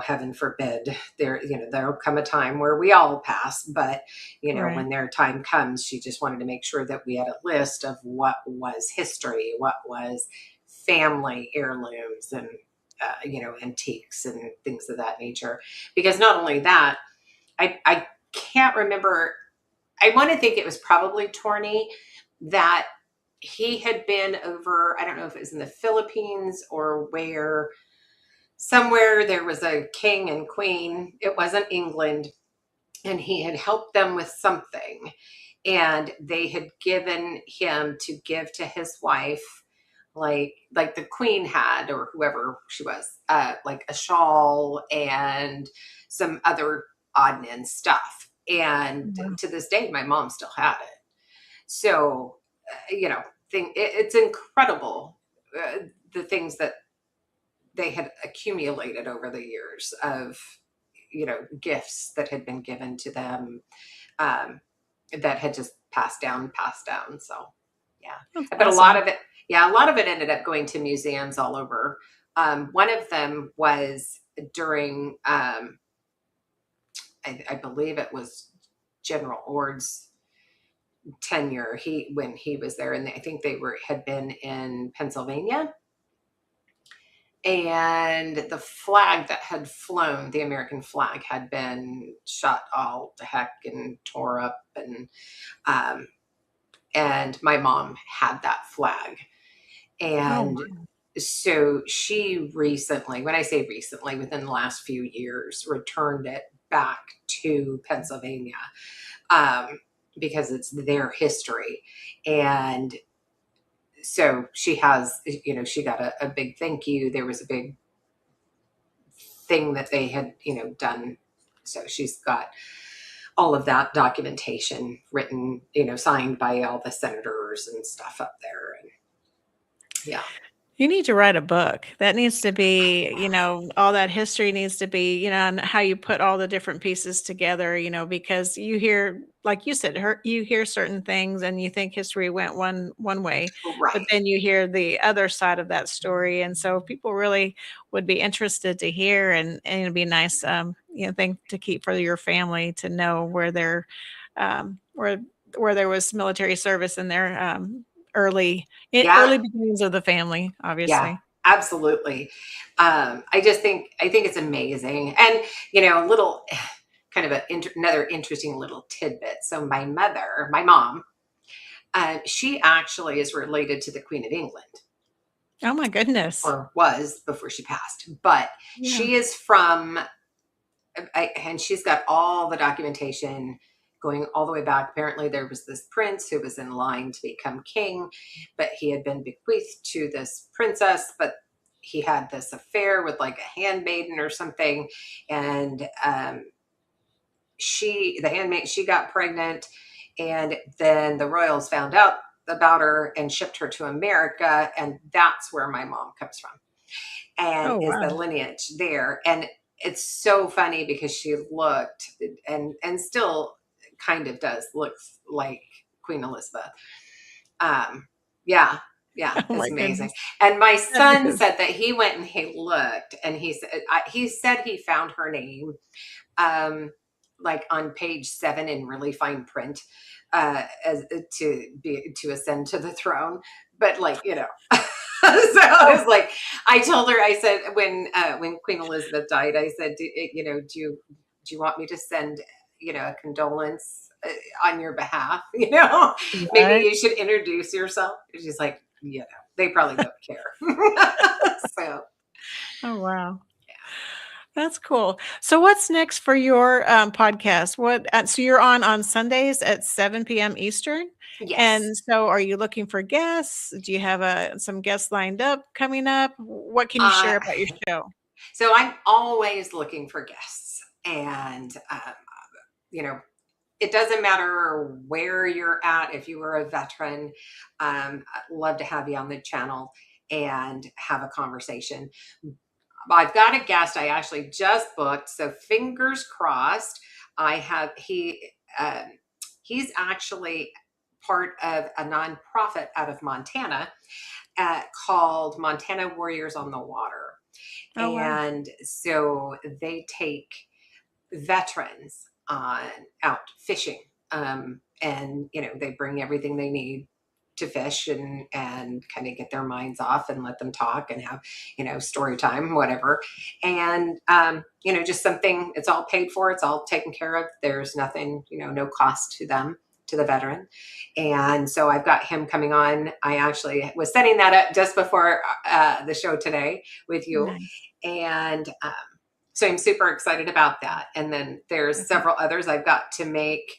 heaven forbid, there'll come a time where we all pass, but Right. when their time comes, she just wanted to make sure that we had a list of what was history, what was family heirlooms, and antiques and things of that nature. Because not only that, I can't remember, I want to think it was probably Torney, that he had been over, I don't know if it was in the Philippines or where, somewhere there was a king and queen. It wasn't England. And he had helped them with something. And they had given him to give to his wife, like the queen had, or whoever she was, like a shawl and some other odd and end stuff. And Wow. to this day, my mom still had it. So, it's incredible, the things that they had accumulated over the years of, gifts that had been given to them, that had just passed down. So, yeah. That's But awesome. a lot of it ended up going to museums all over. One of them was during, I believe it was General Ord's tenure. When he was there, and I think had been in Pennsylvania, and the flag that had flown, the American flag, had been shot all to heck and tore up, and my mom had that flag. Oh, And so she recently, when I say recently, within the last few years, returned it back to Pennsylvania, because it's their history. And so she has, she got a big thank you. There was a big thing that they had, done. So she's got all of that documentation written, signed by all the senators and stuff up there. And yeah. you need to write a book. That needs to be, all that history needs to be, and how you put all the different pieces together, because you hear, like you said, you hear certain things and you think history went one way, but Right. then you hear the other side of that story. And so people really would be interested to hear, and it'd be nice, thing to keep for your family to know where they're, where there was military service in their, Yeah. early beginnings of the family, Yeah, obviously. absolutely. I think it's amazing. And, a little kind of another interesting little tidbit. So my mom, she actually is related to the Queen of England, Oh my goodness. or was before she passed. But Yeah. she is from, and she's got all the documentation going all the way back. Apparently, there was this prince who was in line to become king, but he had been bequeathed to this princess, but he had this affair with like a handmaiden or something. And she got pregnant, and then the royals found out about her and shipped her to America. And that's where my mom comes from, and Oh, is wow. the lineage there. And it's so funny because she looked, and still kind of does look, like Queen Elizabeth. Yeah, yeah, Oh it's my amazing. goodness. And my That son is said that he went and he looked, and he said he found her name, um, like on page 7 in really fine print, as to ascend to the throne. But like, so I was like, I told her, I said, when Queen Elizabeth died, I said, do you want me to send, a condolence, on your behalf? Maybe right. you should introduce yourself. And she's like, they probably don't care. So Oh, wow. That's cool. So what's next for your, podcast? So you're on Sundays at 7 p.m. Eastern? yes. And so are you looking for guests? Do you have, some guests lined up coming up? What can you Uh, share about your show? so I'm always looking for guests, and you know, it doesn't matter where you're at. If you were a veteran, I'd love to have you on the channel and have a conversation. I've got a guest I actually just booked, so fingers crossed. He's actually part of a nonprofit out of Montana called Montana Warriors on the Water. Oh, wow. And so they take veterans out fishing, and they bring everything they need to fish and kind of get their minds off and let them talk and have story time, whatever. And just something, it's all paid for, it's all taken care of, there's nothing, no cost to them, to the veteran. And so I've got him coming on. I actually was setting that up just before the show today with you. Nice. And so I'm super excited about that. And then there's several others I've got to make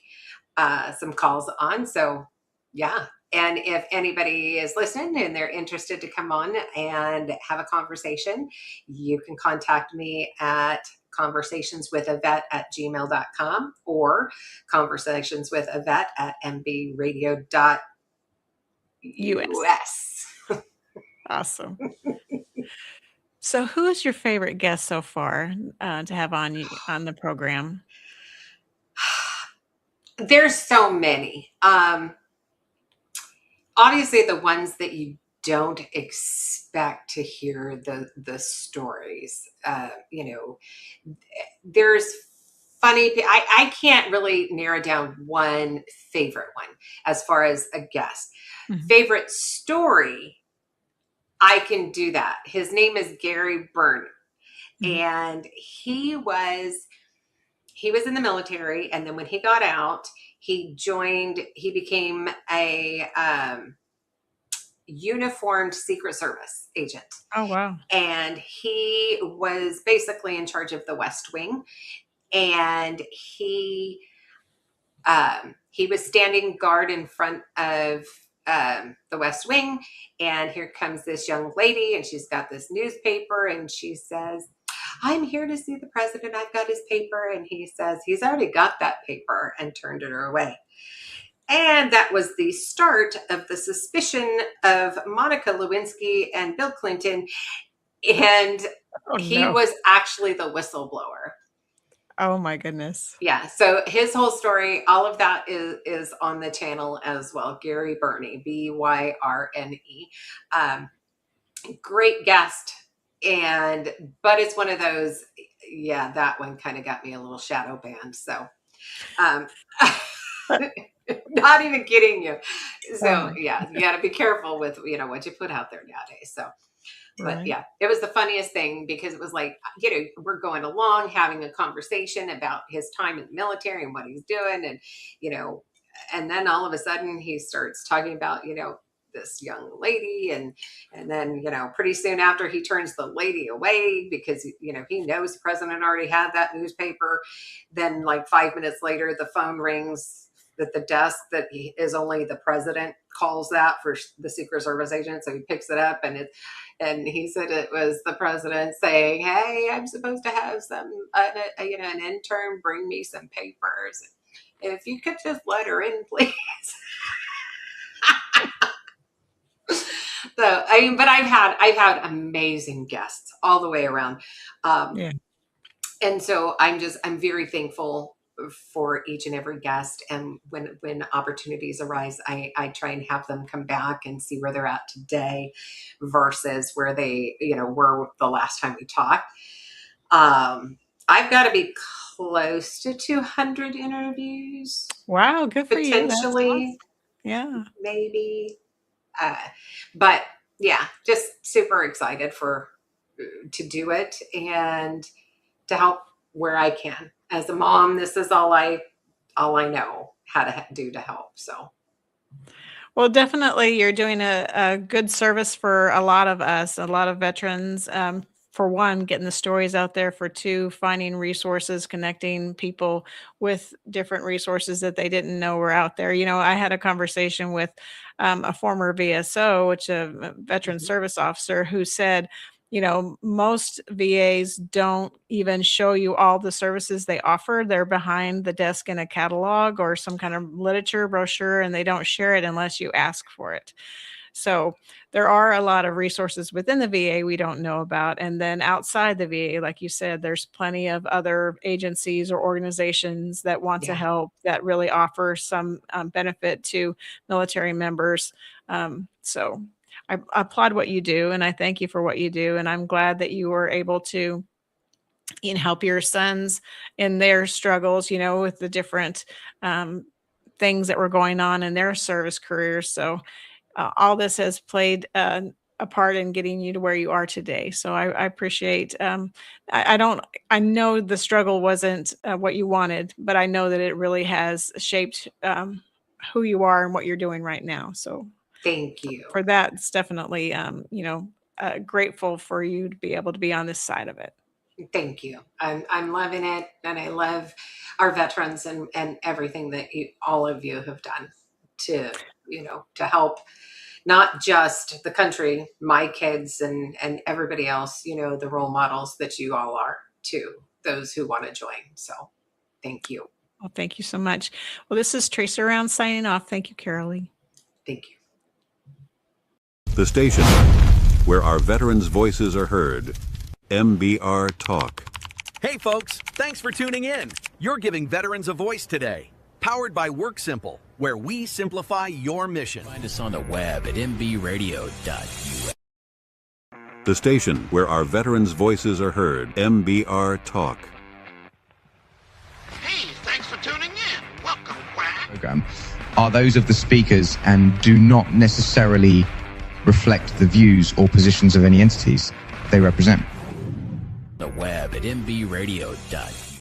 some calls on. So yeah. And if anybody is listening and they're interested to come on and have a conversation, you can contact me at conversationswithavet@gmail.com or conversationswithavet@mbradio.us. Awesome. So who is your favorite guest so far to have on the program? There's so many. Obviously, the ones that you don't expect to hear the stories. There's funny. I can't really narrow down one favorite one as far as a guest. Mhm. Favorite story, I can do that. His name is Gary Burney, and he was in the military, and then when he got out, he became a uniformed Secret Service agent. Oh, wow. And he was basically in charge of the West Wing. And he was standing guard in front of the West Wing. And here comes this young lady, and she's got this newspaper, and she says, "I'm here to see the president. I've got his paper." And he says, "He's already got that paper," and turned her away. And that was the start of the suspicion of Monica Lewinsky and Bill Clinton. And he was actually the whistleblower. Oh, my goodness. Yeah. So his whole story, all of that is on the channel as well. Gary Burney, Byrne. Great guest. But it's one of those, yeah, that one kind of got me a little shadow banned. So, not even kidding you. So yeah, you got to be careful with, what you put out there nowadays. So, but yeah, it was the funniest thing because it was like, we're going along having a conversation about his time in the military and what he's doing. And, and then all of a sudden he starts talking about, this young lady. And then, pretty soon after, he turns the lady away because, he knows the president already had that newspaper. Then like 5 minutes later, the phone rings at the desk that is only the president calls that for the Secret Service agent. So he picks it up, and he said it was the president saying, "Hey, I'm supposed to have an intern bring me some papers. If you could just let her in, please." So, but I've had amazing guests all the way around. And so I'm very thankful for each and every guest. And when opportunities arise, I try and have them come back and see where they're at today versus where they, were the last time we talked. I've got to be close to 200 interviews. Wow. Good for you. Potentially. Awesome. Yeah. Maybe. But yeah, just super excited to do it and to help where I can. As a mom, this is all I know how to do to help. So, well, definitely you're doing a good service for a lot of us, a lot of veterans. For one, getting the stories out there. For two, finding resources, connecting people with different resources that they didn't know were out there. I had a conversation with a former VSO, which a veteran service officer, who said, most VAs don't even show you all the services they offer. They're behind the desk in a catalog or some kind of literature brochure, and they don't share it unless you ask for it. So there are a lot of resources within the VA we don't know about. And then outside the VA, like you said, there's plenty of other agencies or organizations that want to Yeah. help, that really offer some benefit to military members. So I applaud what you do, and I thank you for what you do. And I'm glad that you were able to help your sons in their struggles, with the different things that were going on in their service careers. So all this has played a part in getting you to where you are today. So I appreciate. I know the struggle wasn't what you wanted, but I know that it really has shaped who you are and what you're doing right now. So Thank you. for that, it's definitely grateful for you to be able to be on this side of it. Thank you. I'm loving it, and I love our veterans and everything that all of you have done to help not just the country, my kids, and everybody else. The role models that you all are to those who want to join. So, thank you. Well, thank you so much. Well, this is Tracer Round signing off. Thank you, Carolee. Thank you. The station where our veterans' voices are heard. MBR Talk. Hey folks, thanks for tuning in. You're giving veterans a voice today. Powered by WorkSimple, where we simplify your mission. Find us on the web at mbradio.us. The station where our veterans' voices are heard. MBR Talk. Hey, thanks for tuning in. Welcome, Quack. Program are those of the speakers and do not necessarily reflect the views or positions of any entities they represent. The web at mbradio.us.